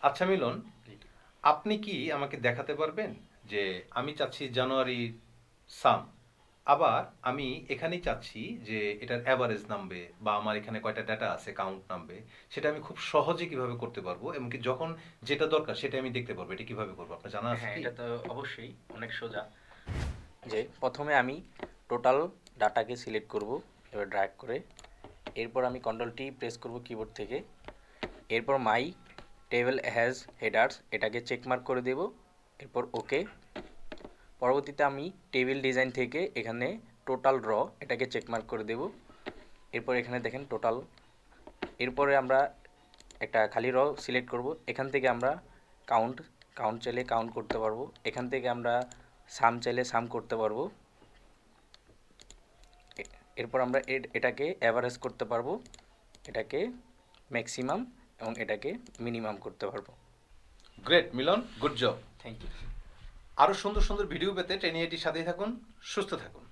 আচ্ছা মিলন, আপনি কি আমাকে দেখাতে পারবেন যে আমি চাচ্ছি জানুয়ারি সাম, আবার আমি এখানেই চাচ্ছি যে এটার অ্যাভারেজ নামবে বা আমার এখানে কয়টা ডেটা আছে কাউন্ট নামবে, সেটা আমি খুব সহজে কিভাবে করতে পারবো এবং কি যখন যেটা দরকার সেটা আমি দেখতে পারবো, এটা কিভাবে করবো আপনার জানা আছে হ্যাঁ, কি? এটা তো অবশ্যই অনেক সোজা। যে প্রথমে আমি টোটাল ডাটাকে সিলেক্ট করব, এবার ড্র্যাগ করে। এরপর আমি কন্ট্রোল টি প্রেস করব কিবোর্ড থেকে। এরপর মাই টেবিল হ্যাজ হেডার্স এটাকে চেক মার্ক করে দেব। এরপর ওকে। পরবর্তীতে আমি টেবিল ডিজাইন থেকে এখানে টোটাল র এটাকে চেক মার্ক করে দেব। এরপর এখানে দেখেন টোটাল। এরপরে আমরা একটা খালি র সিলেক্ট করব। এখান থেকে আমরা কাউন্ট কাউন্ট চাইলে কাউন্ট করতে পারবো। এখান থেকে আমরা সাম চাইলে সাম করতে পারবো। এরপর আমরা এটাকে অ্যাভারেজ করতে পারবো, এটাকে ম্যাক্সিমাম এবং এটাকে মিনিমাম করতে পারবো। Great Milan, good job. Thank you. আরও সুন্দর সুন্দর ভিডিও পেতে ট্রেনিং এটির সাথেই থাকুন, সুস্থ থাকুন।